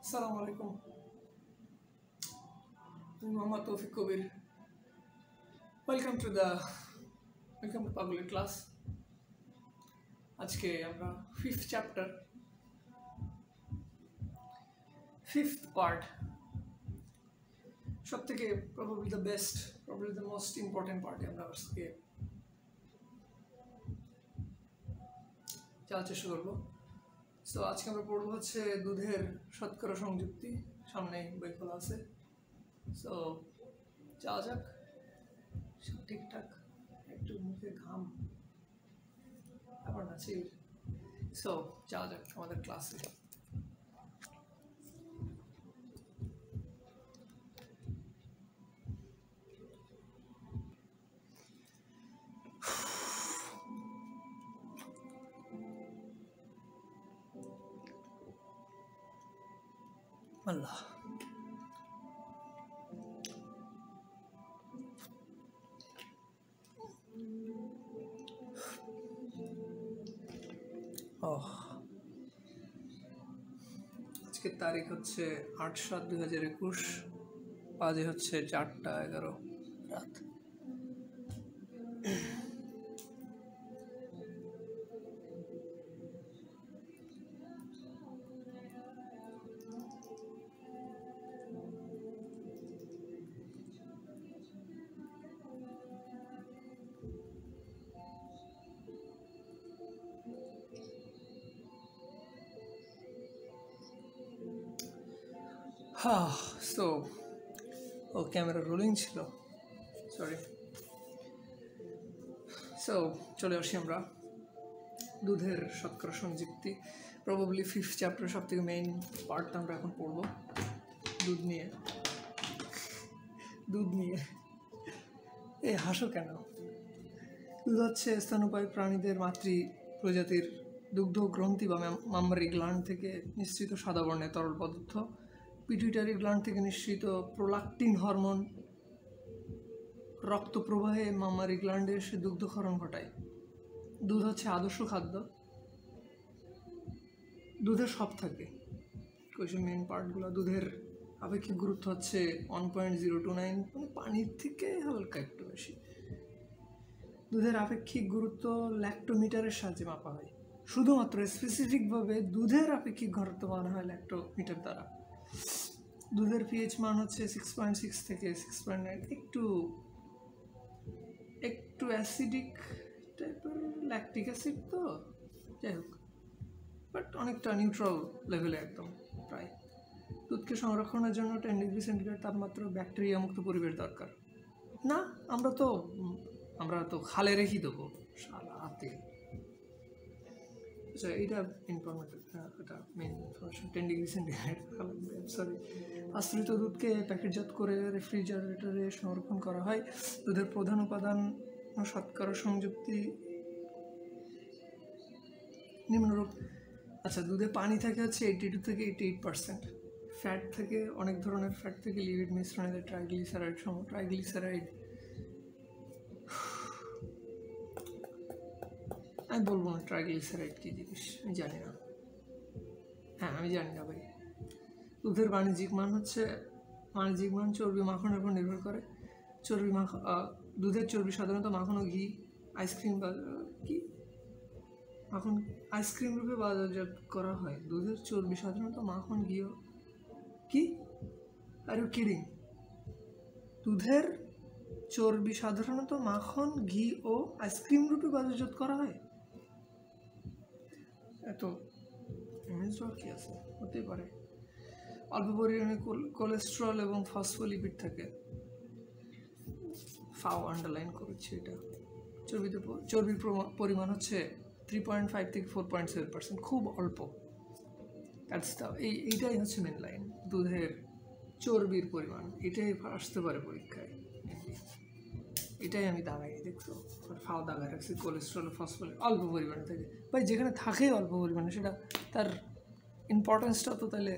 আসসালামু আলাইকুম। আমি মোহাম্মদ তৌফিক কবির। ওয়েলকাম টু পাগলের ক্লাস। আজকে আমরা ফিফথ পার্ট, সব থেকে প্রবাবলি দ্য মোস্ট ইম্পর্টেন্ট পার্টে আমরা আজকে যাওয়ার চেষ্টা করবো। সো আজকে আমরা পড়বো হচ্ছে দুধের শতকরা সংযুক্তি। সামনে বই খোলা আছে, সো যাওয়া যাক। সব ঠিকঠাক, একটু মুখে ঘাম আবার না ছিল। সো যাওয়া যাক আমাদের ক্লাসে। আল্লাহ, আজকের তারিখ হচ্ছে 8/7/2021, বাজে হচ্ছে 4:11 রাত। সো ক্যামেরা রোলিং ছিল, সরি। সো চলে আসি আমরা দুধের শতকরা সংযুক্তি। প্রবাবলি ফিফথ চ্যাপ্টার সব থেকে মেইন পার্টটা আমরা এখন পড়বো। দুধ নিয়ে হাসো কেন? দুধ হচ্ছে স্তন্যপায়ী প্রাণীদের মাতৃ প্রজাতির দুগ্ধ গ্রন্থি বা মাম্মারি গ্ল্যান্ড থেকে নিঃসৃত সাদা বর্ণের তরল পদার্থ। পিটুইটারি গ্ল্যান্ড থেকে নিঃসৃত প্রোলাকটিন হরমোন রক্ত প্রবাহে মাম্মারি গ্ল্যান্ডে এসে দুগ্ধক্ষরণ ঘটায়। দুধ হচ্ছে আদর্শ খাদ্য। দুধের সব থাকে, কোয়েশ্চেন মেইন পার্টগুলো। দুধের আপেক্ষিক গুরুত্ব হচ্ছে 1.029, মানে পানির থেকে হালকা একটু বেশি। দুধের আপেক্ষিক গুরুত্ব ল্যাক্টোমিটারের সাহায্যে মাপা হয়। শুধুমাত্র স্পেসিফিকভাবে দুধের আপেক্ষিক ঘনত্ব মানা হয় ল্যাক্টোমিটার দ্বারা। দুধের পিএইচ মান হচ্ছে 6.6 থেকে 6.9, একটু অ্যাসিডিক টাইপের, ল্যাকটিক অ্যাসিড তো, যাই হোক, বাট অনেকটা নিউট্রাল লেভেলে একদম প্রায়। দুধকে সংরক্ষণের জন্য 10 ডিগ্রি সেন্টিগ্রেড তাপমাত্রা ব্যাকটেরিয়া মুক্ত পরিবেশ দরকার। না, আমরা তো খালে রেখে দেবো সারা হাতে। আচ্ছা, এইটা এটা main information. 10 degree centigrade, sorry. আশ্রিত দুধকে প্যাকেটজাত করে রেফ্রিজারেটরে সংরক্ষণ করা হয়। দুধের প্রধান উপাদান শতকরা সংযুক্তি নিম্নরূপ। আচ্ছা, দুধে পানি থাকে হচ্ছে 82 থেকে 88%। ফ্যাট থেকে অনেক ধরনের ফ্যাট থেকে লিপিড মিশ্রণে ট্রাইগ্লিসারাইড আমি বলবো না ট্রাইগ্লিসারাইড কী জিনিস, আমি জানি না। আমি জানি না ভাই। দুধের বাণিজ্যিক মান চর্বি মাখনের উপর নির্ভর করে। দুধের চর্বি সাধারণত মাখন ও ঘি, আইসক্রিম বা আইসক্রিম রূপে বাজারজাত করা হয়। দুধের চর্বি সাধারণত মাখন, ঘি ও আর ইউ কিডিং? দুধের চর্বি সাধারণত মাখন, ঘি ও আইসক্রিম রূপে বাজারজাত করা হয়। এত কি আছে, হতে পারে। অল্প পরিমাণে কোলেস্ট্রল এবং ফসফোলিপিড থাকে। আন্ডারলাইন করেছি এটা। চর্বির পরিমাণ হচ্ছে 3.5 থেকে 4.7%, খুব অল্প। এইটাই হচ্ছে মেন লাইন, দুধের চর্বির পরিমাণ। এটাই আসতে পারে পরীক্ষায়, এটাই আমি দাগাই, দেখছো দাগায় রাখছি। কোলেস্ট্রল, ফসফোলিপিড অল্প পরিমাণে থাকে ভাই, যেখানে থাকে অল্প পরিমাণে, সেটা তার ইম্পর্টেন্সটা তো তাহলে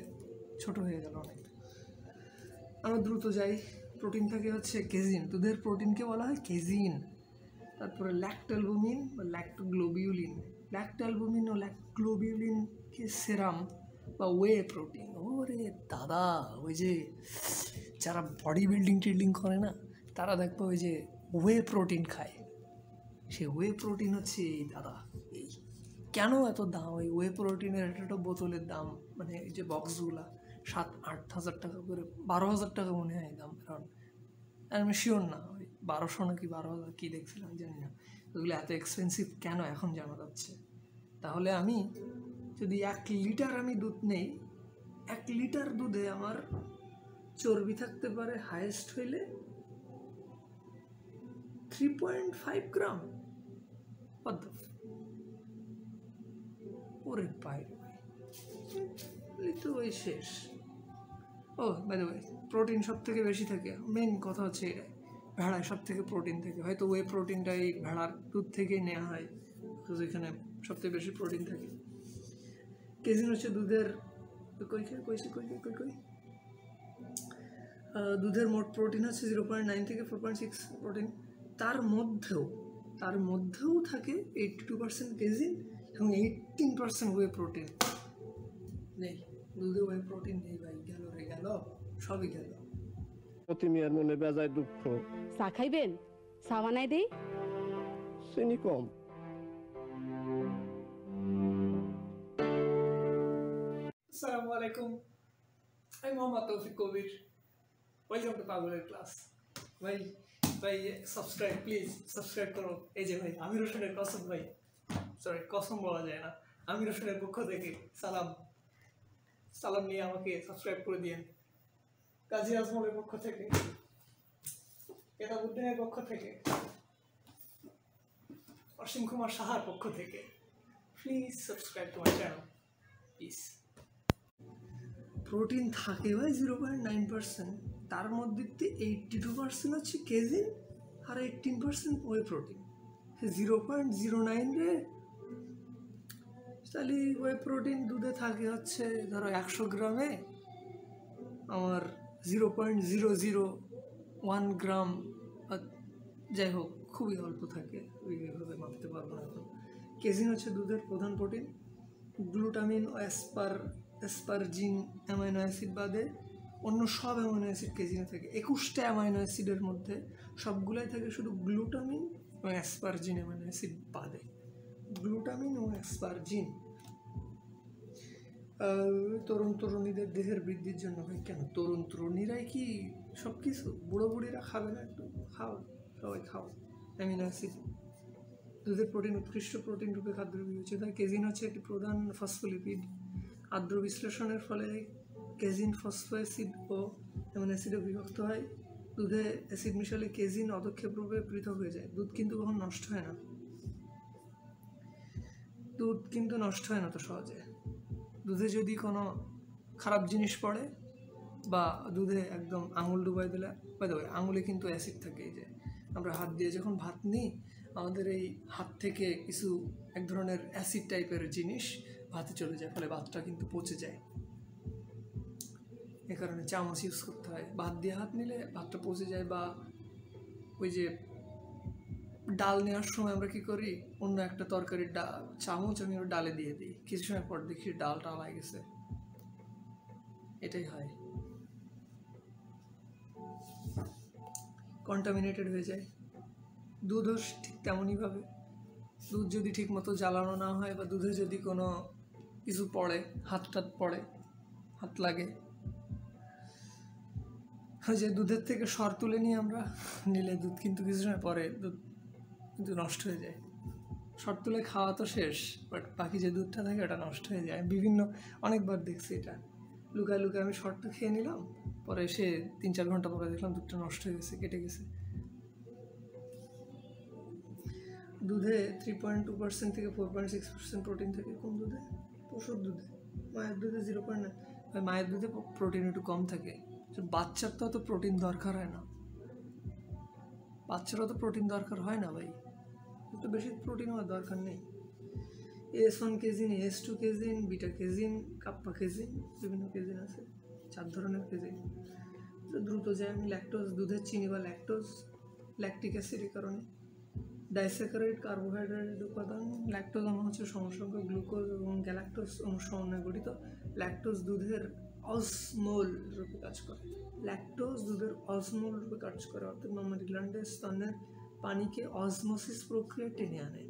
ছোট হয়ে গেল অনেক। আমরা দ্রুত যাই। প্রোটিন থাকে হচ্ছে কেজিন। দুধের প্রোটিনকে বলা হয় কেজিন। তারপরে ল্যাক্টোঅ্যালবুমিন বা ল্যাক্টোগ্লোবিউলিন। ল্যাক্টোঅ্যালবুমিন ও ল্যাক্টোগ্লোবিউলিনকে সেরাম বা ওয়ে প্রোটিন। ওরে দাদা, ওই যে যারা বডি বিল্ডিং টিল্ডিং করে না, তারা দেখবো ওই যে ওয়ে প্রোটিন খায়। সে ওয়ে প্রোটিন হচ্ছে এই দাদা, এই কেন এত দাম? ওই ওয়ে প্রোটিনের একটা বোতলের দাম, মানে এই যে বক্সগুলা 7-8 হাজার টাকা করে, 12,000 টাকা মনে হয় দাম। কারণ আমি শিওর না, ওই 1200 নাকি 12,000 কী দেখছিলাম জানি না। ওগুলো এত এক্সপেন্সিভ কেন এখন জানা যাচ্ছে। তাহলে আমি যদি 1 লিটার আমি দুধ নেই, 1 লিটার দুধে আমার চর্বি থাকতে পারে হাইয়েস্ট হইলে 3.5 গ্রাম। ওরে বাইরে ভাই, তো ওই শেষ। ও বাই দ্য ওয়ে, প্রোটিন সব থেকে বেশি থাকে, মেন কথা হচ্ছে এটাই, ভেড়ায় সব থেকে প্রোটিন থাকে। হয়তো ওই প্রোটিনটা এই ভেড়ার দুধ থেকেই নেওয়া হয়, তো এখানে সবথেকে বেশি প্রোটিন থাকে। কেজিন হচ্ছে দুধের দুধের মোট প্রোটিন হচ্ছে 0.9 থেকে 4.6 প্রোটিন। তার মধ্যেও থাকে 82% কেজিন এবং 18% ওয়ে প্রোটিন। নেই দুধে ওয়ে প্রোটিন নেই ভাই, গেল রে গেল, সবই গেল। প্রতিমিয়ার মনে বেজায় দুঃখ। চা খাইবেন? চা বানাই দেই? চিনি কম। আসসালামু আলাইকুম, আমি মোহাম্মদ তৌফিক কবির। ওয়েলকাম টু পাগলের ক্লাস। ভাই সাবস্ক্রাইব, প্লিজ সাবস্ক্রাইব করো। এই যে ভাই আমির হোসেনের কসম, ভাই সরি কসম বলা যায় না, আমির হোসেনের পক্ষ থেকে সালাম নিয়ে আমাকে সাবস্ক্রাইব করে দিয়েন। কাজী আজমলের পক্ষ থেকে, কেতাবুদ্দিনের পক্ষ থেকে, অসীম কুমার সাহার পক্ষ থেকে, please subscribe to my channel please. Protein থাকে ভাই 0.9%, তার মধ্যে 82% হচ্ছে কেজিন আর 18% ওয়ে প্রোটিন। 0.09 রে, তাহলে ওয়ে প্রোটিন দুধে থাকে হচ্ছে ধরো 100 গ্রামে আমার 0.001 গ্রাম, যাই হোক খুবই অল্প থাকে, ওইভাবে মাপতে পারবো না এখন। কেজিন হচ্ছে দুধের প্রধান প্রোটিন। গ্লুটামিন ও অ্যাসপারজিন অ্যামাইনো অ্যাসিড বাদে অন্য সব অ্যামাইনো অ্যাসিড কেজিনে থাকে। 21টা অ্যামাইনো অ্যাসিডের মধ্যে সবগুলাই থাকে শুধু গ্লুটামিন ও অ্যাসপারজিন অ্যামাইনো অ্যাসিড বাদে। গ্লুটামিন ও অ্যাসপারজিন তরুণীদের দেহের বৃদ্ধির জন্য। ভাই কেন তরুণীরাই কি সব কিছু? বুড়িরা খাবে না? একটু খাও, সবাই খাও অ্যামিনো অ্যাসিড। দুধের প্রোটিন উৎকৃষ্ট প্রোটিন রূপে খাদ্য বিবেচিত হয়। কেজিন হচ্ছে একটি প্রধান ফসফোলিপিড। আর্দ্র বিশ্লেষণের ফলে কেজিন ফসফোঅ্যাসিড ও অ্যামিনো অ্যাসিডে বিভক্ত হয়। দুধে অ্যাসিড মিশালে কেজিন অদক্ষেপ রূপে পৃথক হয়ে যায়। দুধ কিন্তু কখন নষ্ট হয় না, তো সহজে। দুধে যদি কোনো খারাপ জিনিস পড়ে বা দুধে একদম আঙুল ডুবাই দিলে, আঙুলে কিন্তু অ্যাসিড থাকে। এই যে আমরা হাত দিয়ে যখন ভাত নিই, আমাদের এই হাত থেকে কিছু এক ধরনের অ্যাসিড টাইপের জিনিস ভাতে চলে যায়, ফলে ভাতটা কিন্তু পচে যায়। এ কারণে চামচ ইউজ করতে হয়। ভাত দিয়ে হাত নিলে ভাতটা পচে যায়। বা ওই যে ডাল নেওয়ার সময় আমরা কী করি, অন্য একটা তরকারির চামচ আমি ওর ডালে দিয়ে দিই, কিছু সময় পর দেখি ডালটা হয়ে গেছে। এটাই হয়, কন্টামিনেটেড হয়ে যায়। দুধও ঠিক তেমনইভাবে। দুধ যদি ঠিক মতো জ্বালানো না হয় বা দুধে যদি কোনো কিছু পড়ে, হাত লাগে, যে দুধের থেকে সর তুলে নিয়ে আমরা নিলে দুধ কিন্তু কিছু সময় পরে দুধ কিন্তু নষ্ট হয়ে যায়। সর তুলে খাওয়া তো শেষ, বাট বাকি যে দুধটা থাকে ওটা নষ্ট হয়ে যায়। অনেকবার দেখছি এটা, লুকায় আমি সরটা খেয়ে নিলাম, পরে এসে 3-4 ঘন্টা পরে দেখলাম দুধটা নষ্ট হয়ে গেছে, কেটে গেছে। দুধে 3.2% থেকে 4.6% প্রোটিন থাকে। কোন দুধে? পশুর দুধে। মায়ের দুধে 0.9। মায়ের দুধে প্রোটিন একটু কম থাকে। বাচ্চার তো অত প্রোটিন দরকার হয় না, ভাই, একটু বেশি প্রোটিন হওয়ার দরকার নেই। AS1 casein, AS2 casein, beta casein, kappa casein, বিভিন্ন কেজিন আছে, 4 ধরনের কেজিন। দ্রুত যায় ল্যাকটোজ, দুধের চিনি বা ল্যাকটিক অ্যাসিডের কারণে। ডাইস্যাকারাইড কার্বোহাইড্রেট উপাদান। ল্যাকটোজ অণু হচ্ছে সমসংখ্যক গ্লুকোজ এবং গ্যালাক্টোজ অণুর সমন্বয়ে গঠিত। ল্যাকটোজ দুধের অসমোল রূপে কাজ করে। ল্যাকটোজ দুধের অসমোল রূপে কাজ করে, অর্থাৎ মামারি গ্ল্যান্ডের স্তনের পানিকে অসমোসিস প্রক্রিয়া টেনে আনে।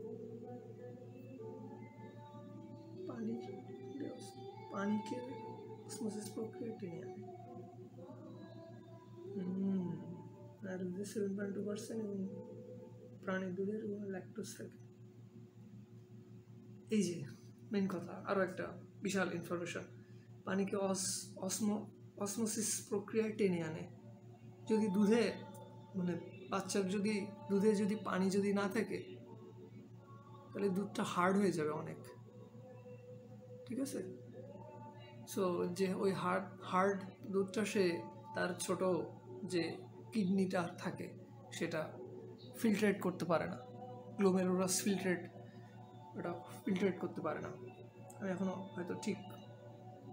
পানিকে অসমোসিস প্রক্রিয়া টেনে আনে। আর দুধে 7.2% এবং প্রাণীর দুধের ল্যাকটোজ থাকে। এই যে মেন কথা, আরও একটা বিশাল ইনফরমেশন, পানিকে অসমোসিস প্রক্রিয়ায় টেনে আনে। যদি দুধে মানে বাচ্চার যদি দুধে যদি পানি যদি না থাকে তাহলে দুধটা হার্ড হয়ে যাবে অনেক, ঠিক আছে? সো যে ওই হার্ড দুধটা সে তার ছোট যে কিডনিটা থাকে সেটা ফিল্ট্রেট করতে পারে না, গ্লোমেরুলাস ওটা ফিল্ট্রেট করতে পারে না। আমি এখনও হয়তো ঠিক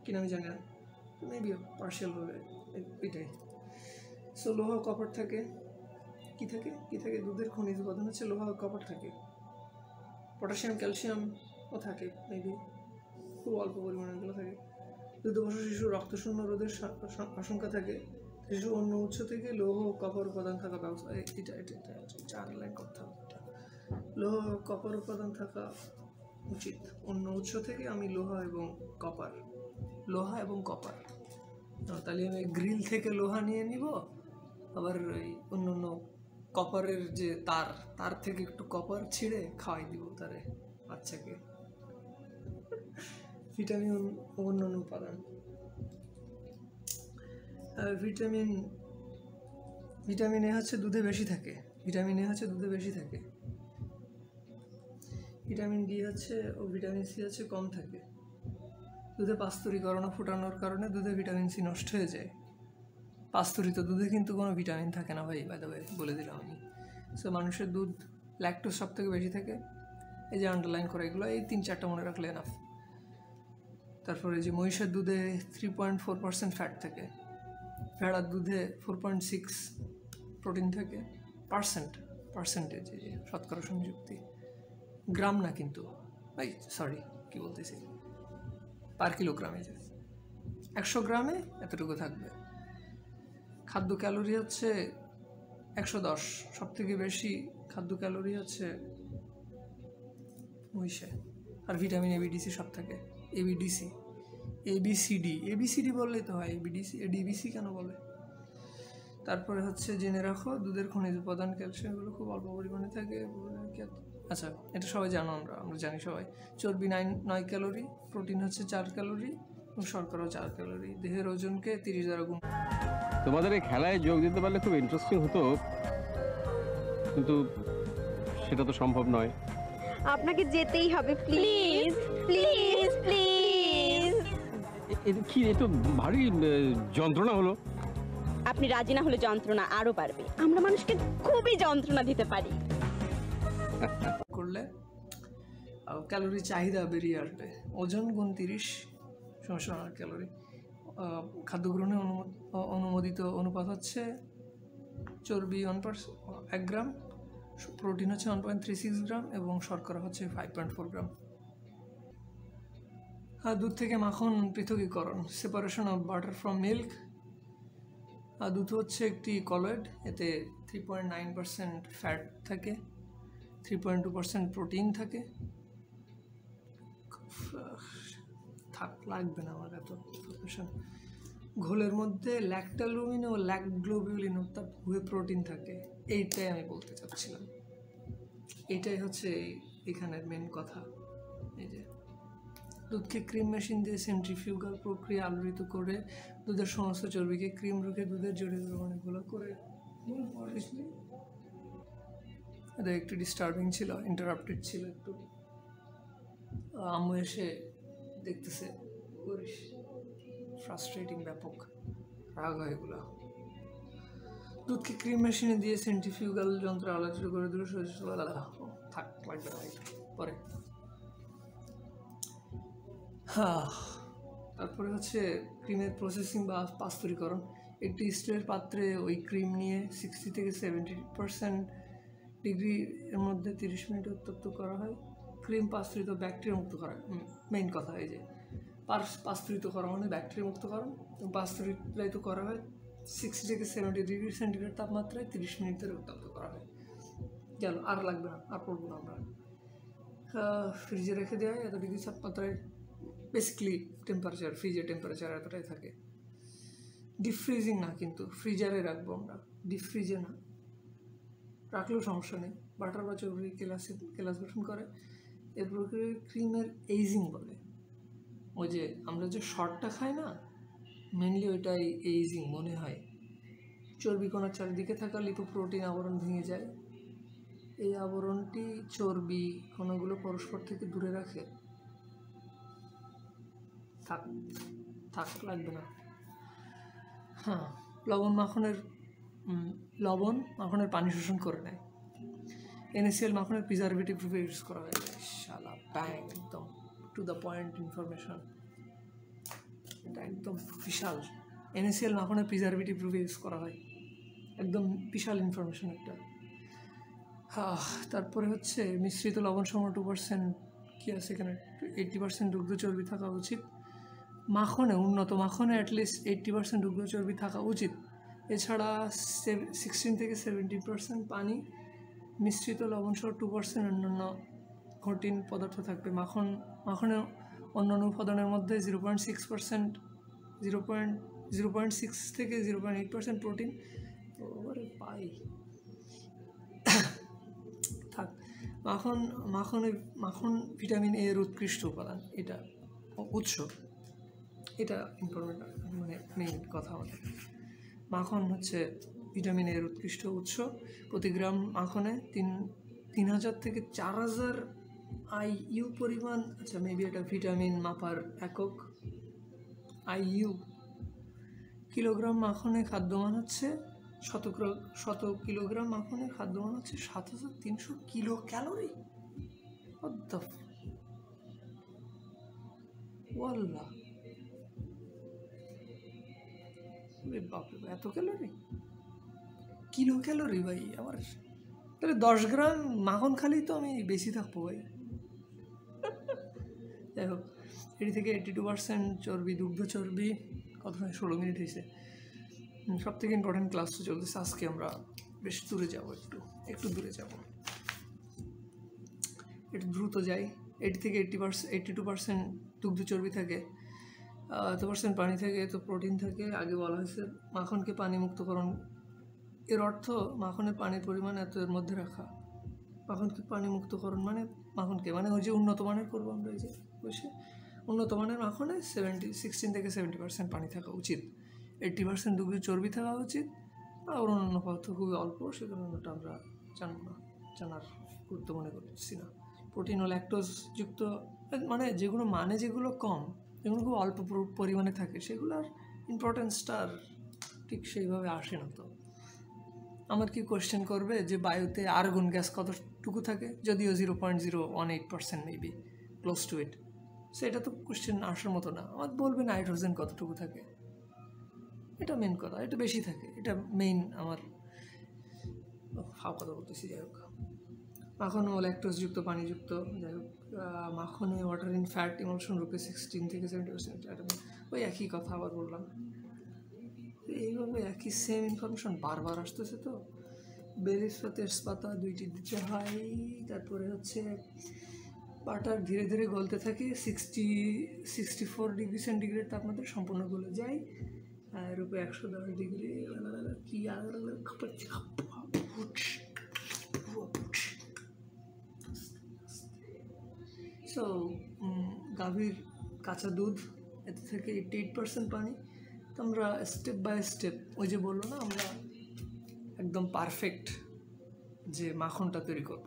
কিনা আমি জানি না, মেবি পার্শিয়াল হবে এটাই। সো লোহা কপার থাকে। কি থাকে দুধের খনিজ উপাদান হচ্ছে লোহা কপার থাকে, পটাশিয়াম ক্যালসিয়ামও থাকে, মেবি খুব অল্প পরিমাণে এগুলো থাকে। দুগ্ধবর্ষ শিশু রক্তশূন্য রোধের আশঙ্কা থাকে। শিশু অন্য উৎস থেকে লৌহ কপার উপাদান থাকা ব্যবস্থা, এটা আন্ডারলাইন করতে হবে। লৌহ কপার উপাদান থাকা উচিত অন্য উৎস থেকে। আমি লোহা এবং কপার তাহলে আমি গ্রিল থেকে লোহা নিয়ে নিব, আবার ওই অন্য কপারের যে তার থেকে একটু কপার ছিঁড়ে খাওয়াই দিব তারে বাচ্চাকে। ভিটামিন ও অন্যান্য উপাদান। ভিটামিন এ হচ্ছে দুধে বেশি থাকে। ভিটামিন ডি ও ভিটামিন সি কম থাকে। দুধে পাস্তুরীকরণ ও ফুটানোর কারণে দুধে ভিটামিন সি নষ্ট হয়ে যায়। পাস্তুরিত দুধে কিন্তু কোনো ভিটামিন থাকে না ভাই, বাই দ্য ওয়ে বলে দিলাম আমি। সো মানুষের দুধ ল্যাকটোজ সব থেকে বেশি থাকে। এই যে আন্ডারলাইন করে এগুলো, এই 3-4টা মনে রাখলে এনাফ। তারপরে যে মহিষের দুধে 3.4% ফ্যাট থাকে, ভেড়ার দুধে 4.6 প্রোটিন থাকে। পার্সেন্টেজ এই যে শতকরা সংযুক্তি, গ্রাম না কিন্তু ভাই, সরি কি বলতেছি, পার কিলোগ্রামে যে 100 গ্রামে এতটুকু থাকবে। খাদ্য ক্যালোরি হচ্ছে 110, সব থেকে বেশি খাদ্য ক্যালোরি হচ্ছে মহিষে। আর ভিটামিন এবিডিসি সব থাকে। এবিসিডি বললেই তো হয়, ডিবিসি কেন বলে? তারপরে হচ্ছে জেনে রাখো দুধের খনিজ উপাদান ক্যালসিয়াম এগুলো খুব অল্প পরিমাণে থাকে। আচ্ছা, এটা সবাই জানো, আমরা জানি সবাই। চর্বি 9 ক্যালোরি, প্রোটিন হচ্ছে 4 ক্যালোরি এবং শর্করাও 4 ক্যালোরি। দেহের ওজনকে 30 দ্বারা গুণ। তোমাদের এই খেলায় যোগ দিতে পারলে খুব ইন্টারেস্টিং হতো, কিন্তু সেটা তো সম্ভব নয়। আপনাকে যেতেই হবে, প্লিজ প্লিজ প্লিজ। কি এ তো ভারী যন্ত্রণা হলো। আপনি রাজি না হলে যন্ত্রণা আরো বাড়বে। আমরা মানুষকে খুবই যন্ত্রণা দিতে পারি। করলে ক্যালোরি চাহিদা বেরিয়ে আসবে। ওজন গুণ 30 = ক্যালোরি। খাদ্য গ্রহণে অনুমোদিত অনুপাত হচ্ছে চর্বি 1 গ্রাম, প্রোটিন হচ্ছে 1.36 গ্রাম এবং শর্করা হচ্ছে 5.4 গ্রাম। দুধ থেকে মাখন পৃথকীকরণ, separation of butter from milk. দুধ হচ্ছে একটি কলয়েড, এতে 3.9% ফ্যাট থাকে, 3.2% প্রোটিন থাকে। লাগবে না আমার এত ইনফরমেশন। ঘোলের মধ্যে ল্যাকটালুমিন ও ল্যাকগ্লোবিউলিন অর্থাৎ হুয়ে প্রোটিন থাকে। এইটাই আমি বলতে চাচ্ছিলাম, এইটাই হচ্ছে এখানের মেন কথা। এই যে দুধকে ক্রিম মেশিন দিয়ে সেন্ট্রিফিউগাল প্রক্রিয়া আলোড়িত করে দুধের সমস্ত চর্বিকে ক্রিম রুখে দুধের জড়িত দ্রবণগুলো করে। এটা একটু ডিস্টার্বিং ছিল, ইন্টারাপ্টেড ছিল একটু। আম্মু এসে দেখতেছে, ফ্রাস্ট্রেটিং, ব্যাপক রাগ হয় এগুলো। দুধকে ক্রিম মেশিনে দিয়ে সেন্ট্রিফিউগাল যন্ত্রে আলোচিত করে দূরে থাক, লাগবে না পরে। তারপরে হচ্ছে ক্রিমের প্রসেসিং বা পাস্তুরীকরণ। একটি স্টিলের পাত্রে ওই ক্রিম নিয়ে 60 থেকে 70% ডিগ্রি এর মধ্যে 30 মিনিট উত্তপ্ত করা হয়। ক্রিম পাস্তুরিত ব্যাকটেরিয়া মুক্ত করা, মেইন কথা এই যে পাস্তুরিত করা মানে ব্যাকটেরিয়া মুক্তকরণ, এবং পাস্তুরিত করা হয় 60 থেকে 70 ডিগ্রি সেন্টিগ্রেড তাপমাত্রায় 30 মিনিট ধরে উত্তপ্ত করা হয়। গেল, আর লাগবে না, আর পড়বো না আমরা। ফ্রিজে রেখে দেওয়া হয় এত ডিগ্রি তাপমাত্রায়, বেসিক্যালি টেম্পারেচার, ফ্রিজের টেম্পারেচার এতটাই থাকে। ডিপ ফ্রিজিং না, কিন্তু ফ্রিজারে রাখবো আমরা, ডিপ ফ্রিজে না, রাখলেও সমস্যা নেই। বাটার বা চর্বি কেলাস গঠন করে, এ প্রক্রিয়া ক্রিমের এইজিং বলে। ওই যে আমরা যে শর্টটা খাই না, মেনলি ওইটাই এইজিং মনে হয়। চর্বি কণার চারিদিকে থাকা লিপোপ্রোটিন আবরণ ভেঙে যায়, এই আবরণটি চর্বি কণাগুলো পরস্পর থেকে দূরে রাখে। থাক লাগবে না। হ্যাঁ, লবণ মাখনের পানি শোষণ করে নেয়। NaCl মাখনের প্রিজারভেটিভ রূপে ইউজ করা হয়। শালা ব্যাং, একদম টু দ্য পয়েন্ট ইনফরমেশন, এটা একদম বিশাল। NaCl মাখনের প্রিজারভেটিভ রূপে ইউজ করা হয়, একদম বিশাল ইনফরমেশন একটা। তারপরে হচ্ছে মিশ্রিত লবণ সময় 2% কী আছে এখানে, 80% দুগ্ধ চর্বি থাকা উচিত। উন্নত মাখনে অ্যাটলিস্ট 80% দুগ্ধ চর্বি থাকা উচিত। এছাড়া 16 থেকে 17% পানি, মিশ্রিত লবণ সহ 2% অন্যান্য কঠিন পদার্থ থাকবে। মাখনে অন্যান্য উপাদানের মধ্যে 0.6 থেকে 0.8% প্রোটিন। ওরে পাই থাক। মাখন ভিটামিন এ এর উৎকৃষ্ট উপাদান, এটা উৎস, এটা ইম্পর্টেন্ট, মানে মেইন কথা আমাদের। মাখন হচ্ছে ভিটামিন এর উৎকৃষ্ট উৎস। প্রতি গ্রাম মাখনে 3000 থেকে 4000 IU পরিমাণ, আচ্ছা মেবি এটা ভিটামিন মাপার একক IU। কিলোগ্রাম মাখনে খাদ্যমান হচ্ছে শত কিলোগ্রাম মাখনে খাদ্যমান হচ্ছে 7300 কিলো ক্যালোরি। ওয়াল্লাহ, বাপরে, এত ক্যালোরি, কিলো ক্যালোরি ভাই আমার। তাহলে 10 গ্রাম মাখন খালি তো আমি বেশি থাকবো ভাই। যাই হোক, এটি থেকে 82% চর্বি, দুগ্ধ চর্বি। কত সময়? 16 মিনিট হয়েছে। সব থেকে ইম্পর্টেন্ট ক্লাস তো চলতেছে আজকে, আমরা বেশ দূরে যাবো, একটু দূরে যাব, একটু দ্রুত যাই। 80 থেকে 82% দুগ্ধ চর্বি থাকে, এত % পানি থাকে, এত প্রোটিন থাকে। আগে বলা হয়েছে মাখনকে পানি মুক্তকরণ, এর অর্থ মাখনের পানির পরিমাণ এত এর মধ্যে রাখা। মাখনকে পানি মুক্তকরণ মানে ওই যে উন্নত মানের করবো আমরা, এই যে বসে উন্নত মানের মাখনে 16 থেকে 70% পানি থাকা উচিত, 80% দুগ্ধ চর্বি থাকা উচিত, আর অন্যান্য পদার্থ খুবই অল্প, সে কারণে আমরা জানবো না, জানার গুরুত্ব মনে করছি না। প্রোটিন ও ল্যাকটোজ যুক্ত, মানে যেগুলো কম, যেগুলো খুব অল্প পরিমাণে থাকে, সেগুলোর ইম্পর্টেন্সটা ঠিক সেইভাবে আসে না। তো আমার কি কোয়েশ্চেন করবে যে বায়ুতে আর্গন গ্যাস কতটুকু থাকে, যদিও 0.018% মেবি, ক্লোজ টু ইট। সেটা তো কোয়েশ্চেন আসার মতো না। আমার বলবে নাইট্রোজেন কতটুকু থাকে, এটা মেন কথা, এটা বেশি থাকে, এটা মেইন আমার কথা বলতেছি। যাই হোক, মাখন ও ল্যাকটোজযুক্ত পানিযুক্ত, যাই হোক, মাখনে ওয়াটার ইন ফ্যাট ইমলশন রূপে 16 থেকে 70%, ওই একই কথা আবার বললাম। এইভাবে একই সেম ইনফরমেশন বারবার আসতেছে। তো বেরিস বা তেজপাতা 2টি দিতে হয়। তারপরে হচ্ছে বাটার ধীরে ধীরে গলতে থাকে, 64 ডিগ্রি সেন্টিগ্রেড তাপমাত্রা সম্পূর্ণ গলে যায়। রূপে 110 ডিগ্রি কি সো গাভীর কাঁচা দুধ, এতে থেকে 88% পানি। তো আমরা স্টেপ বাই স্টেপ, ওই যে বললো না, আমরা একদম পারফেক্ট যে মাখনটা তৈরি করব,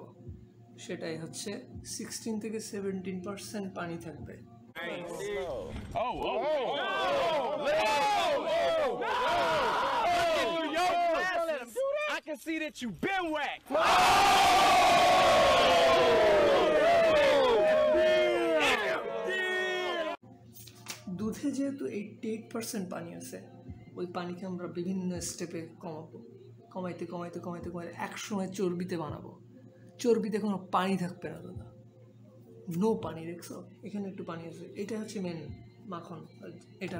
সেটাই হচ্ছে 16 থেকে 17% পানি থাকবে। I can see that you've been whacked. দুধে যেহেতু 88% পানি আছে, ওই পানিকে আমরা বিভিন্ন স্টেপে কমাবো। কমাইতে কমাইতে কমাইতে কমাইতে একসময় চর্বিতে বানাবো। চর্বিতে কোনো পানি থাকবে না দাদা, নো পানি। দেখছো এখানে একটু পানি আছে, এটা হচ্ছে মেন মাখন। এটা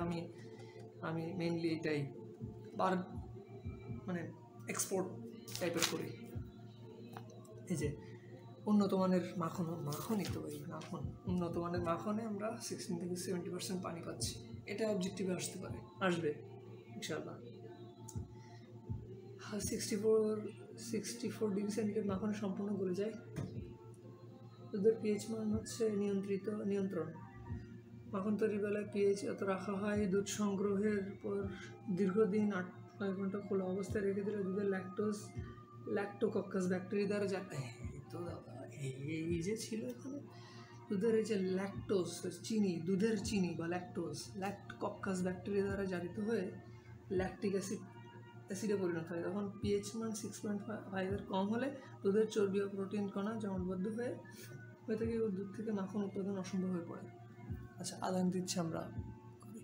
আমি মেনলি এটাই মানে এক্সপোর্ট টাইপের করি। এই যে উন্নত মানের মাখনই তো ভাই মাখন, উন্নত মানের মাখনে আমরা 16 থেকে 70% পানি পাচ্ছি। এটা অবজেক্টিভে আসবে ইনশাআল্লাহ। 64 ডিগ্রি সেন্টিগ্রেড মাখন সম্পূর্ণ গলে যায়। দুধের পিএইচ মান হচ্ছে নিয়ন্ত্রণ। মাখন তৈরির বেলায় পিএইচ এত রাখা হয়, দুধ সংগ্রহের পর দীর্ঘদিন 8-9 ঘন্টা খোলা অবস্থায় রেখে দিলে দুধের ল্যাক্টোকক্কাস ব্যাকটেরিয়া দ্বারা তো দাদা এই যে ছিল এখানে দুধের এই যে ল্যাকটোজ দুধের চিনি বা ল্যাক্টোকক্কাস ব্যাকটেরিয়া দ্বারা জারিত হয়ে ল্যাকটিক অ্যাসিডে পরিণত হয়। তখন পিএইচ মান 6.5 কম হলে দুধের চর্বি ও প্রোটিন কণা জমাটবদ্ধ হয়ে থাকে এবং দুধ থেকে মাখন উৎপাদন অসম্ভব হয়ে পড়ে। আচ্ছা, আদান দিচ্ছি আমরা করি।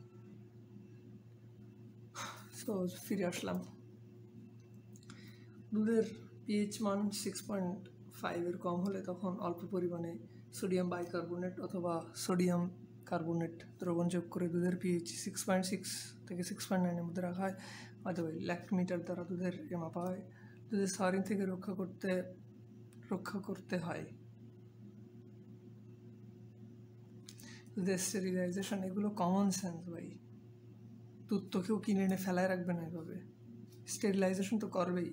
তো ফিরে আসলাম। দুধের পিএইচ মান 6.5 কম হলে তখন অল্প পরিমাণে সোডিয়াম বাইকার্বনেট অথবা সোডিয়াম কার্বনেট দ্রবণ যোগ করে দুধের পিএইচ 6.6 থেকে 6.9 মধ্যে রাখা হয়। অথবা ল্যাক্টোমিটার দ্বারা দুধের মাপা হয়। দুধের সারিং থেকে রক্ষা করতে হয়। দুধের স্টেরিলাইজেশন, এগুলো কমন সেন্স ভাই। দুধ তো কেউ কিনে এনে ফেলায় রাখবে না এভাবে, স্টেরিলাইজেশন তো করবেই।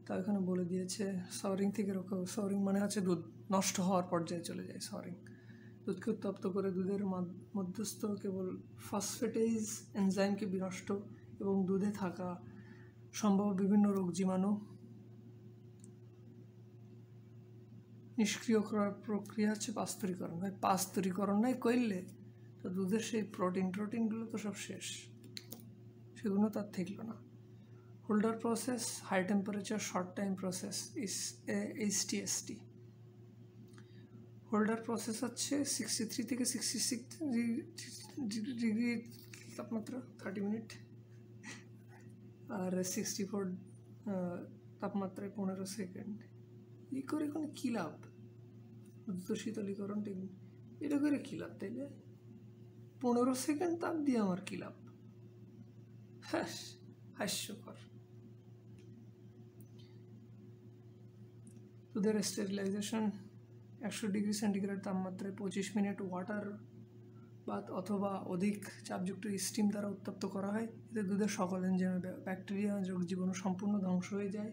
তা এখানে বলে দিয়েছে সাওরিং থেকে সাওরিং মানে হচ্ছে দুধ নষ্ট হওয়ার পর্যায়ে চলে যায় সাওরিং। দুধকে উত্তপ্ত করে দুধের মধ্যস্থ কেবল ফসফেটেজ এনজাইমকে বিনষ্ট এবং দুধে থাকা সম্ভব বিভিন্ন রোগ জীবাণু নিষ্ক্রিয় করার প্রক্রিয়া হচ্ছে পাস্তুরীকরণ। ভাই পাস্তুরীকরণ নাই করলে তো দুধের সেই প্রোটিনগুলো তো সব শেষ, সেগুলো তার থাকলো না। Holder process, high temperature short time process is HTST। Holder process হচ্ছে 63 থেকে 66 ডিগ্রি তাপমাত্রা 30 মিনিট, আর 64 তাপমাত্রায় 15 সেকেন্ড। এই করে কোনো কী লাভ? দুধ শীতলীকরণ এটা করে কী লাভ? তাইলে 15 সেকেন্ড তাপ দিয়ে আমার কী লাভ? হ্যাঁ, হাস্যকর। দুধের স্টেরিলাইজেশন 100 ডিগ্রি সেন্টিগ্রেড তাপমাত্রায় 25 মিনিট ওয়াটার বাথ অথবা অধিক চাপযুক্ত স্টিম দ্বারা উত্তপ্ত করা হয়। এতে দুধের সকল এনজাইম ব্যাকটেরিয়া রোগ জীবাণু সম্পূর্ণ ধ্বংস হয়ে যায়,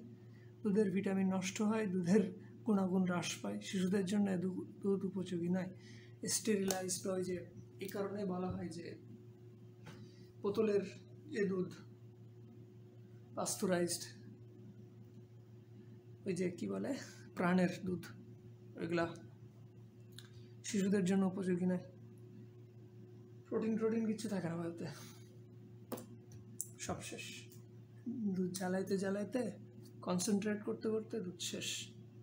দুধের ভিটামিন নষ্ট হয়, দুধের গুণাগুণ হ্রাস পায়। শিশুদের জন্য দুধ উপযোগী নয়। স্টেরিলাইজড হয় যে এই কারণে বলা হয় যে বোতলের যে দুধ পাস্তুরাইজড, ওই যে কী বলে প্রাণের দুধ, ওইগুলা শিশুদের জন্য উপযোগী নয়। প্রোটিন কিছু থাকে না বলতে, সব শেষ। দুধ জ্বালাইতে কনসেন্ট্রেট করতে দুধ শেষ,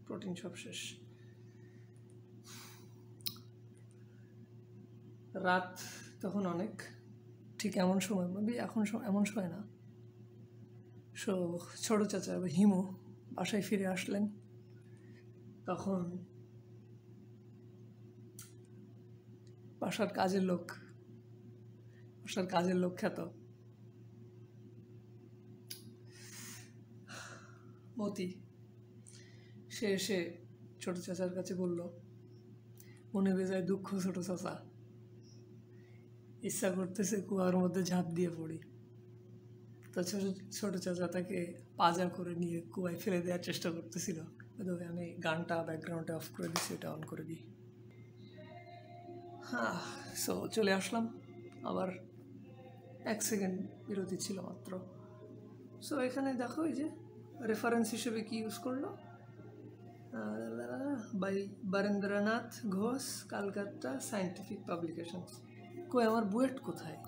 প্রোটিন সব শেষ। রাত তখন অনেক, ঠিক এমন সময় এখন এমন সময় না। ছোট চাচা হিমু বাসায় ফিরে আসলেন। তখন বাসার কাজের লোক খ্যাত মতি, সে এসে ছোট চাচার কাছে বলল, মনে বেজায় দুঃখ ছোট চাচা, ইচ্ছা করতেছে কুয়ার মধ্যে ঝাঁপ দিয়ে পড়ি। তো ছোট চাচা তাকে পাজা করে নিয়ে কুয়ায় ফেলে দেওয়ার চেষ্টা করতেছিল। আমি গানটা ব্যাকগ্রাউন্ডে অফ করে দিচ্ছি, এটা অন করে দিই। হ্যাঁ, সো চলে আসলাম। আবার 1 সেকেন্ড বিরতি ছিল মাত্র। সো এখানে দেখো এই যে রেফারেন্স হিসেবে কি ইউজ করলো, by Barendranath Ghosh, Kolkata scientific publications. কই আমার বুয়েট কোথায়?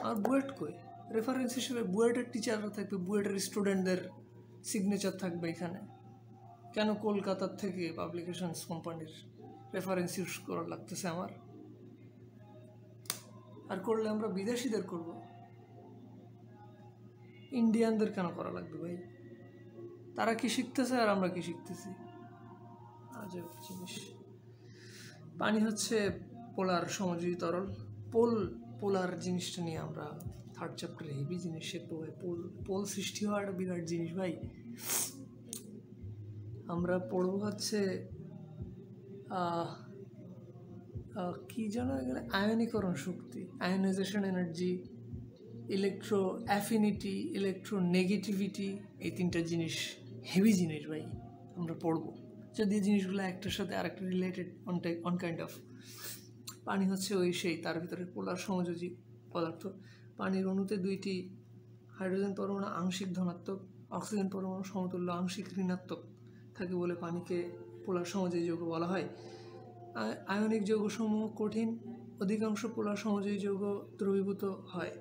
আমার বুয়েট কই? রেফারেন্স হিসেবে বুয়েটের টিচাররা থাকবে, বুয়েটের স্টুডেন্টদের সিগনেচার থাকবে এখানে। কেন কলকাতার থেকে পাবলিকেশনস কোম্পানির রেফারেন্স ইউজ করার লাগতেছে আমার? আর করলে আমরা বিদেশিদের করব। ইন্ডিয়ানদের কেন করা লাগবে ভাই? তারা কি শিখতেছে আর আমরা কি শিখতেছি? আজব জিনিস। পানি হচ্ছে পোলার সমযোজী তরল। পোলার জিনিসটা নিয়ে আমরা থার্ড চ্যাপ্টারে হেভি জিনিস শিখবো ভাই। পোল সৃষ্টি হওয়া একটা বিরাট জিনিস ভাই। আমরা পড়বো হচ্ছে কি যেন এখানে আয়নীকরণ শক্তি, ionisation energy, electro affinity, electro negativity, এই তিনটা জিনিস হেভি জিনিস ভাই আমরা পড়বো। যদি এই জিনিসগুলো একটার সাথে আরেকটা রিলেটেড অন কাইন্ড অফ। পানি হচ্ছে ওই সেই, তার ভিতরে পোলার সমযোজী পদার্থ। পানির অণুতে 2টি হাইড্রোজেন পরমাণু আংশিক ধনাত্মক, অক্সিজেন পরমাণু সমতুল্য আংশিক ঋণাত্মক থাকে বলে পানিকে পোলার সমযোজী যৌগ বলা হয়। আয়নিক যৌগসমূহ কঠিন, অধিকাংশ পোলার সমযোজী যৌগ দ্রবীভূত হয়।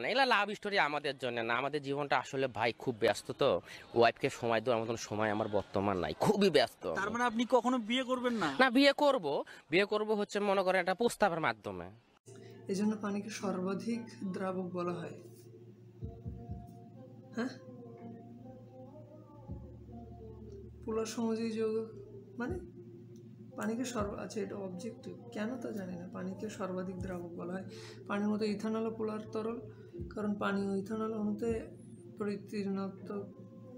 না, এগুলা লাভ স্টোরি আমাদের জন্য না। আমাদের জীবনটা আসলে ভাই খুব ব্যস্ত, তো ওয়াইফকে সময় দেওয়ার মতন সময় আমার বর্তমান নাই, খুবই ব্যস্ত। তার মানে আপনি কখনো বিয়ে করবেন না? না, বিয়ে করব হচ্ছে মনে করেন একটা প্রস্তাবের মাধ্যমে। এই জন্য পানিকে সর্বাধিক দ্রাবক বলা হয়। হ্যাঁ, পোলার সমযোজী যৌগ মানে পানিকে আচ্ছা এটা অবজেক্টিভ কেন তা জানি না। পানিকে সর্বাধিক দ্রাবক বলা হয়। পানির মতো ইথানল পোলার তরল, কারণ পানি ও ইথানল অণুতে তড়িৎ-ঋণাত্মক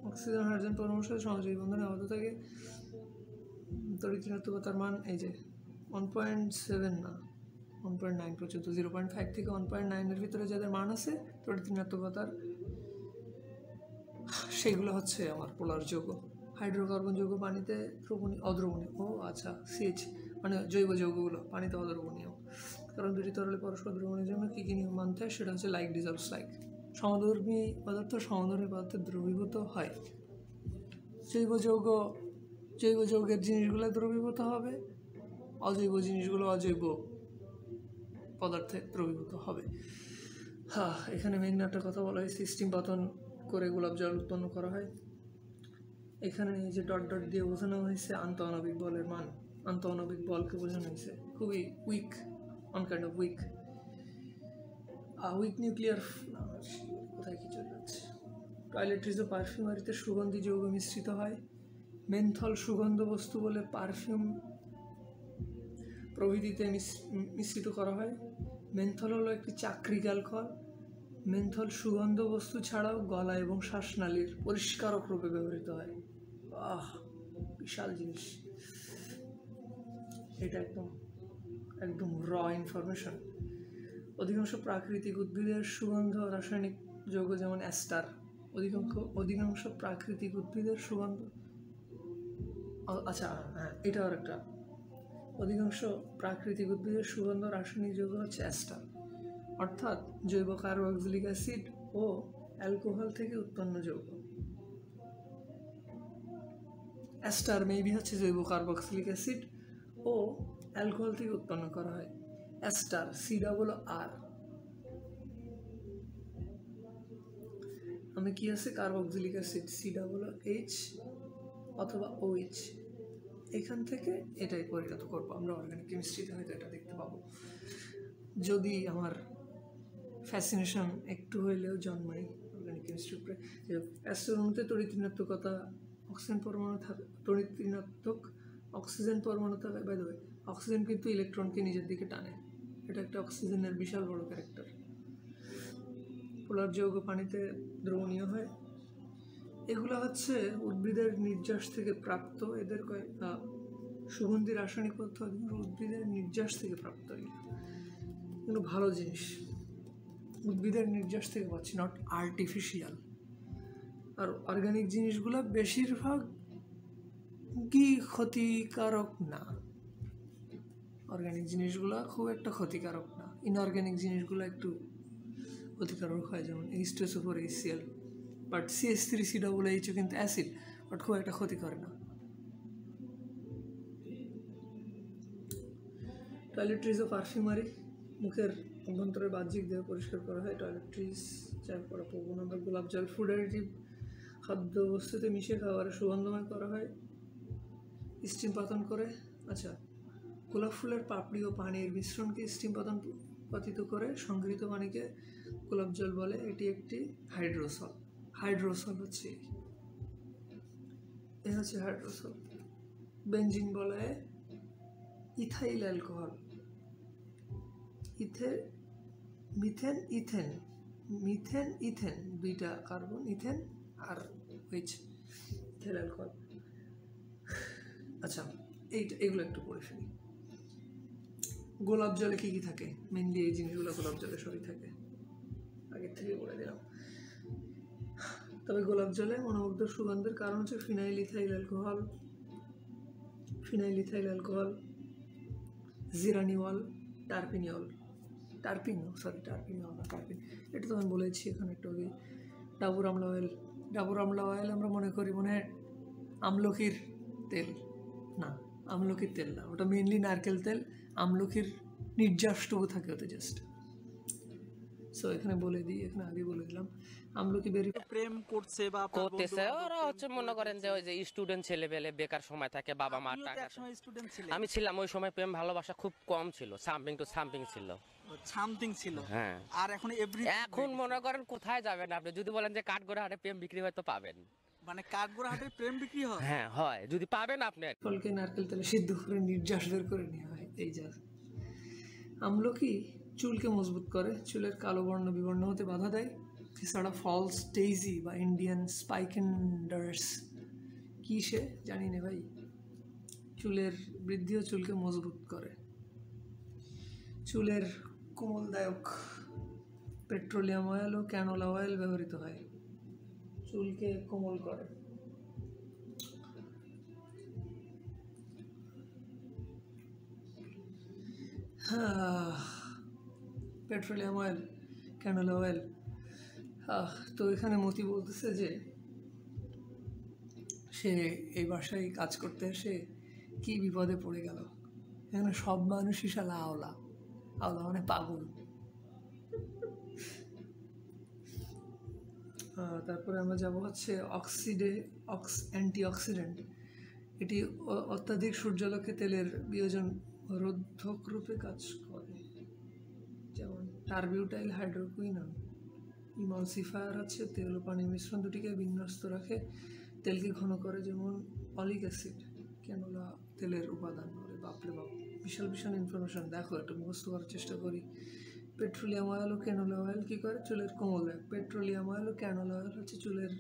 অক্সিজেন হাইড্রোজেন পরমাণুর সাথে সমযোজী বন্ধনে আবদ্ধ থাকে। তড়িৎ-ঋণাত্মকতার মান এই যে 1.7 না 1.9 পর্যন্ত, 0.5 থেকে 1.9 ভিতরে যাদের মান আছে তড়িৎ-ঋণাত্মকতার, সেগুলো হচ্ছে আমার পোলার যৌগ। হাইড্রোকার্বন যৌগ পানিতে অদ্রবণীয়। ও আচ্ছা, সিএইচ মানে জৈব যৌগগুলো পানিতে অদ্রবণীয়, কারণ দুটি তরলে পরস্পর দ্রবণের জন্য কী কী নিয়ম মানতে হয় সেটা হচ্ছে লাইক ডিজলভস লাইক। সমধর্মী পদার্থে দ্রবীভূত হয়। জৈব যৌগের জিনিসগুলো দ্রবীভূত হবে, অজৈব জিনিসগুলো অজৈব পদার্থে দ্রবীভূত হবে। হ্যাঁ, এখানে মেইন একটা কথা বলা হয়েছে, স্টিম পাতন করে গোলাপ জল উৎপন্ন করা হয়। এখানে এই যে ডট ডট দিয়ে বোঝানো হয়েছে আন্তঃআণবিক বলের মান। আন্তঃআণবিক বলকে বোঝানো হয়েছে খুবই weak, one kind of weak nuclear. কোথায় কি চলে যাচ্ছে? টয়লেট্রিজ ও পারফিউমারিতে সুগন্ধি যৌগ মিশ্রিত হয়। মেনথল সুগন্ধ বস্তু বলে পারফিউম প্রভৃতিতে মিশ্রিত করা হয়। মেনথল হলো একটি চাকরি অ্যালকোহল। মেনথল সুগন্ধ বস্তু ছাড়াও গলা এবং শ্বাসনালীর পরিষ্কারক রূপে ব্যবহৃত হয়। বিশাল জিনিস এটা, একদম র ইনফরমেশন। অধিকাংশ প্রাকৃতিক উদ্ভিদের সুগন্ধ রাসায়নিক যৌগ যেমন অ্যাস্টার। অধিকাংশ প্রাকৃতিক উদ্ভিদের সুগন্ধ, আচ্ছা হ্যাঁ এটা আর একটা, অধিকাংশ প্রাকৃতিক উদ্ভিদের সুগন্ধ রাসায়নিক যৌগ হচ্ছে অ্যাস্টার, অর্থাৎ জৈব কার্বক্সিলিক অ্যাসিড ও অ্যালকোহল থেকে উৎপন্ন যৌগ। অ্যাস্টার মেবি হচ্ছে জৈব কার্বক্সিলিক অ্যাসিড ও অ্যালকোহল থেকে উৎপন্ন করা হয়। অ্যাস্টার COR, আমি কি আছে কার্বক্সিলিক অ্যাসিড COH অথবা OH, এখান থেকে এটাই পরিণত করবো আমরা অর্গানিক কেমিস্ট্রিতে, হয়তো এটা দেখতে পাবো যদি আমার ফ্যাসিনেশন একটু হইলেও জন্মায় অর্গানিক কেমিস্ট্রির উপরে। অ্যাস্টার অণুতে তড়িৎ-ঋণাত্মকতা অক্সিজেন পরমাণু থাকে, তড়িৎ-ঋণাত্মক অক্সিজেন পরমাণু থাকে। বাই দ্য ওয়ে, অক্সিজেন কিন্তু ইলেকট্রনকে নিজের দিকে টানে, এটা একটা অক্সিজেনের বিশাল বড় ক্যারেক্টার। পোলার যৌগ পানিতে দ্রবণীয় হয়। এগুলো হচ্ছে উদ্ভিদের নির্যাস থেকে প্রাপ্ত, এদের সুগন্ধি রাসায়নিক পদার্থ উদ্ভিদের নির্যাস থেকে প্রাপ্ত। এগুলো ভালো জিনিস, উদ্ভিদের নির্যাস থেকে পাচ্ছি, নট আর্টিফিশিয়াল। আর অর্গানিক জিনিসগুলো বেশিরভাগ কি ক্ষতিকারক না, অর্গানিক জিনিসগুলো খুব একটা ক্ষতিকারক না। ইনঅর্গানিক জিনিসগুলো একটু ক্ষতিকারক হয়, যেমন H2SO4HCl, বাট CH3COOH কিন্তু অ্যাসিড, বাট খুব একটা ক্ষতি করে না। টয়লেট্রিজ ও পারফিউমারি, মুখের অভ্যন্তরের বাহ্যিক দেহ পরিষ্কার করা হয়। টয়লেট্রিজ চার করা পবন আমরা গোলাপ জল ফুড অ্যাডিটিভ খাদ্য বস্তুতে মিশিয়ে খাবারের সুগন্ধময় করা হয় স্টিম পাতন করে। আচ্ছা, গোলাপ ফুলের পাপড়ি ও পানির মিশ্রণকে স্টিম পাতিত করে সংগৃহীত পানিকে গোলাপ জল বলে এটি একটি হাইড্রোসল। হাইড্রোসল হচ্ছে এ হচ্ছে হাইড্রোসল। বেনজিন বলে ethyl alcohol. Methane ethane, methane ethane, দুইটা কার্বন, ইথেন আর ওইচ, ইথাইল অ্যালকোহল। আচ্ছা, এগুলো একটু পড়ে ফেলি। গোলাপ জলে কি কি থাকে? মেনলি এই জিনিসগুলো গোলাপ জলে সবই থাকে, আগের থেকে বলে দিলাম। তবে গোলাপ জলে মনোমুগ্ধ সুগন্ধের কারণ হচ্ছে phenyl ethyl alcohol, phenyl ethyl alcohol, geraniol, terpineol, terpene এটা তো আমি বলেছি এখানে একটু আগে। ডাবুর আমলা অয়েল, ডাবুর আমলা অয়েল আমরা মনে করি মনে হয় আমলকির তেল, না আমলকির তেল না, ওটা মেনলি নারকেল তেল, আমলকির নির্যাসটুকু থাকে ওতে জাস্ট। সো এখানে বলে দিই, এখানে আগে বলে দিলাম আমলকি বেরি। প্রেম করছে বা আপনার করতেছে বন্ধু-বান্ধব ওরা হচ্ছে প্রেম মনে করেন যে করছে। ওই যে স্টুডেন্ট ছেলেবেলে বেকার সময় থাকে, বাবা মা আপনিও তো টাকা, একসময় স্টুডেন্ট ছিলেন। আমি ছিলাম ওই সময়, প্রেম ভালোবাসা খুব কম ছিল, সামথিং টু সামথিং ছিল। সামথিং ছিল। হ্যাঁ, আর এখন এভরি এখন মনে করেন কোথায় যাবেন আপনি, যদি বলেন যে কাঠগড়া হাটে প্রেম বিক্রি হয়তো পাবেন। মানে কাঠগোড়া হাটের প্রেম বিক্রি হয়। হ্যাঁ হয়, যদি পাবেন আপনি। ফলকে নারকেল তেলে সিদ্ধ করে নির্যাস বের করে নেওয়া হয়। এই যা আমলকি চুলকে মজবুত করে, চুলের কালো বর্ণ বিবর্ণ হতে বাধা দেয়। এছাড়া ফলস ডেইজি বা ইন্ডিয়ান স্পাইকেন্ডার্স কি সে জানি না ভাই, চুলের বৃদ্ধি ও চুলকে মজবুত করে। চুলের কোমলদায়ক পেট্রোলিয়াম অয়েল ও ক্যানোলা অয়েল ব্যবহৃত হয়, চুলকে কোমল করে। Petroleum oil, canola oil. তো এখানে মতি বলতেছে যে সে এই বাসায় কাজ করতে এসে কি বিপদে পড়ে গেল। এখানে সব মানুষই শালা আওলা, আওলা মানে পাগল। তারপরে আমরা যাব হচ্ছে অ্যান্টিঅক্সিডেন্ট। এটি অত্যাধিক সূর্যালোকে তেলের বিয়োজন রোধক রূপে কাজ করে, যেমন টারবিউটাইল হাইড্রোকুইনন। ইমালসিফায়ার আছে, তেল ও পানির মিশ্রণ দুটিকে বিন্যস্ত রাখে, তেলকে ঘন করে, যেমন অলিক অ্যাসিড। ক্যানোলা তেলের উপাদান বলে, বাপরে বাপ বিশাল বিশাল ইনফরমেশন। দেখো একটু মুখস্থ করার চেষ্টা করি। পেট্রোলিয়াম অয়েল ও ক্যানোলা অয়েল কী করে? চুলের কোমলদায়ক। পেট্রোলিয়াম অয়েল ও ক্যানোলা অয়েল হচ্ছে চুলের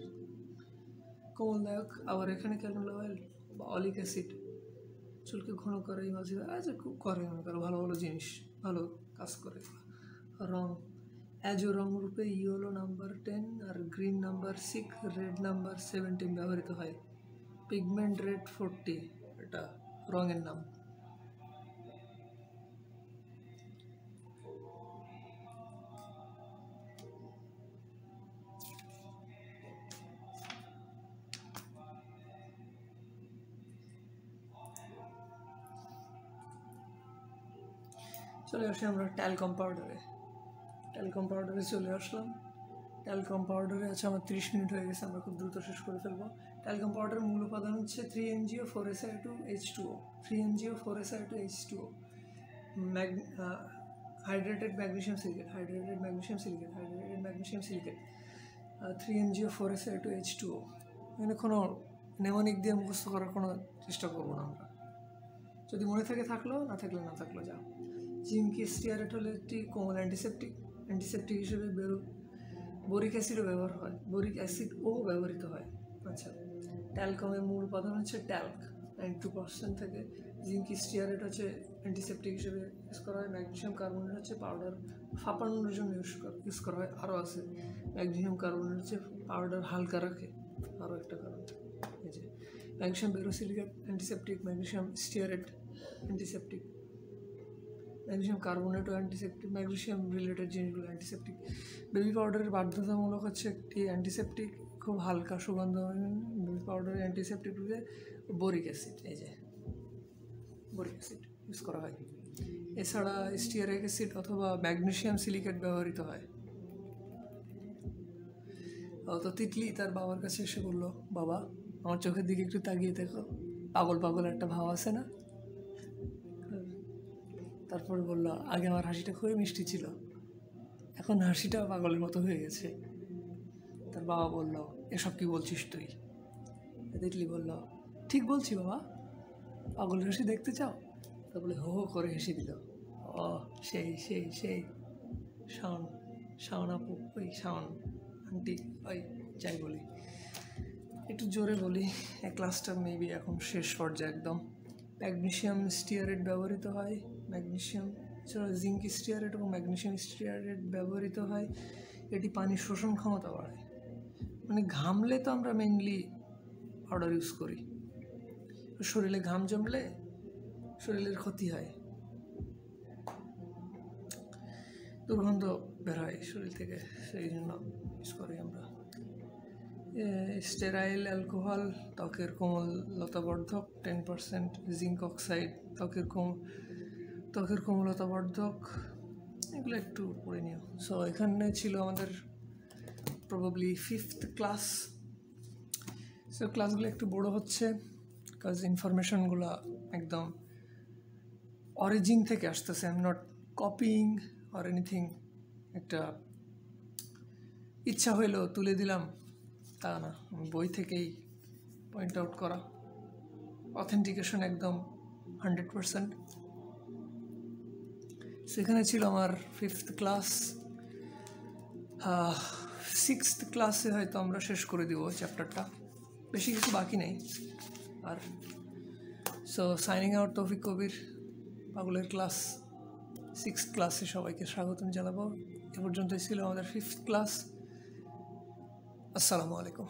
কোমলদায়ক। আবার এখানে ক্যানোলা অয়েল বা অলিক অ্যাসিড চুলকে ঘন করে, ইমালসিফায়ার আছে খুব করে, মনে করো ভালো ভালো জিনিস, ভালো কাজ করে। রং, অ্যাজো রং রূপে ইয়েলো নাম্বার 10 আর গ্রিন নাম্বার 6, রেড নাম্বার 17 ব্যবহৃত হয়। পিগমেন্ট রেড 40 এটা রঙের নাম। চলে আসি আমরা ট্যালকম পাউডারে। ট্যালকম পাউডারে চলে আসলাম। ট্যালকম পাউডারে আছে আমার 30 মিনিট হয়ে গেছে, আমরা খুব দ্রুত শেষ করে ফেলবো। ট্যালকম পাউডারের মূল উপাদান হচ্ছে 3MgO4Si2H2O, 3MgO4Si2H2O, hydrated magnesium silicate, hydrated magnesium silicate, hydrated magnesium silicate, 3MgO4Si2H2O। এখানে কোনো নেমোনিক দিয়ে মুখস্থ করার কোনো চেষ্টা করবো না আমরা, যদি মনে থাকে থাকলো, না থাকলে না থাকলো যা। জিঙ্ক স্টিয়ারেট হলো একটি কোমল অ্যান্টিসেপটিক, অ্যান্টিসেপটিক হিসেবে বোরিক অ্যাসিডও ব্যবহার হয়, বোরিক অ্যাসিডও ব্যবহৃত হয়। আচ্ছা, ট্যালকমের মূল উপাদান হচ্ছে ট্যালক 92% থেকে। জিঙ্ক স্টিয়ারেট হচ্ছে অ্যান্টিসেপটিক হিসেবে ইউজ করা হয়। ম্যাগনেসিয়াম কার্বনেট হচ্ছে পাউডার ফাঁপানোর জন্য ইউজ করা হয়। আরও আছে, ম্যাগনেসিয়াম কার্বনেট হচ্ছে পাউডার হালকা রাখে, আরও একটা কারণ। এই যে magnesium borosilicate antiseptic, magnesium stearate antiseptic, magnesium কার্বনেটও অ্যান্টিসেপটিক, ম্যাগনেসিয়াম রিলেটেড জিনিসগুলো অ্যান্টিসেপটিক। বেবি পাউডারের বাধ্যতামূলক হচ্ছে একটি অ্যান্টিসেপটিক, খুব হালকা সুগন্ধ। বেবি পাউডারের অ্যান্টিসেপটিক রূপে বোরিক অ্যাসিড, এই যে বোরিক অ্যাসিড ইউজ করা হয়। এছাড়া স্টিয়ারিক অ্যাসিড অথবা ম্যাগনেসিয়াম সিলিকেট ব্যবহৃত হয়। তো তিতলি তার বাবার কাছে এসে বললো, বাবা আমার চোখের দিকে একটু তাকিয়ে দেখো, পাগল পাগল একটা ভাব আছে না? তারপরে বললো, আগে আমার হাসিটা খুবই মিষ্টি ছিল, এখন হাসিটা পাগলের মতো হয়ে গেছে। তার বাবা বলল, এসব কি বলছিস তুই? তিতলি বলল, ঠিক বলছি বাবা, পাগলের হাসি দেখতে চাও? তা বলে হো হো করে হেসে দিল। ও সেই সেই সেই শাওন, শাওন আপু, ওই শাওন আন্টি, ওই যাই বলি, একটু জোরে বলি। এই ক্লাসটা মেবি এখন শেষ পর্যায়ে একদম। ম্যাগনেসিয়াম স্টিয়ারেট ব্যবহৃত হয়, ম্যাগনেসিয়াম এছাড়া জিঙ্ক স্টিয়ারেট এবং ম্যাগনেসিয়াম স্টিয়ারেট ব্যবহৃত হয়। এটি পানির শোষণ ক্ষমতা বাড়ায়। মানে ঘামলে তো আমরা মেইনলি পাউডার ইউজ করি, শরীরে ঘাম জমলে শরীরের ক্ষতি হয়, দুর্গন্ধ বের হয় শরীর থেকে, সেই জন্য ইউজ করি আমরা। স্টেরাইল অ্যালকোহল ত্বকের কোমলতাবর্ধক, 10% জিঙ্ক অক্সাইড ত্বকের কোমলতাবর্ধক, এগুলো একটু পড়ে নিও। সো এখানে ছিল আমাদের প্রবাবলি 5th ক্লাস। সো ক্লাসগুলো একটু বড় হচ্ছে, কাজ ইনফরমেশনগুলো একদম অরিজিন থেকে আসতেছে। I am not copying or anything, একটা ইচ্ছা হইলো তুলে দিলাম তা না, বই থেকেই পয়েন্ট আউট করা, অথেন্টিকেশন একদম 100%। সেখানে ছিল আমার 5th ক্লাস। 6th ক্লাসে হয়তো আমরা শেষ করে দিব চ্যাপ্টারটা, বেশি কিছু বাকি নেই আর। সো সাইনিং আউট, তৌফিক কবির, পাগলের ক্লাস 6th ক্লাসে সবাইকে স্বাগতম জানাবো। এ পর্যন্তই ছিল আমাদের 5th ক্লাস। আসসালামু আলাইকুম।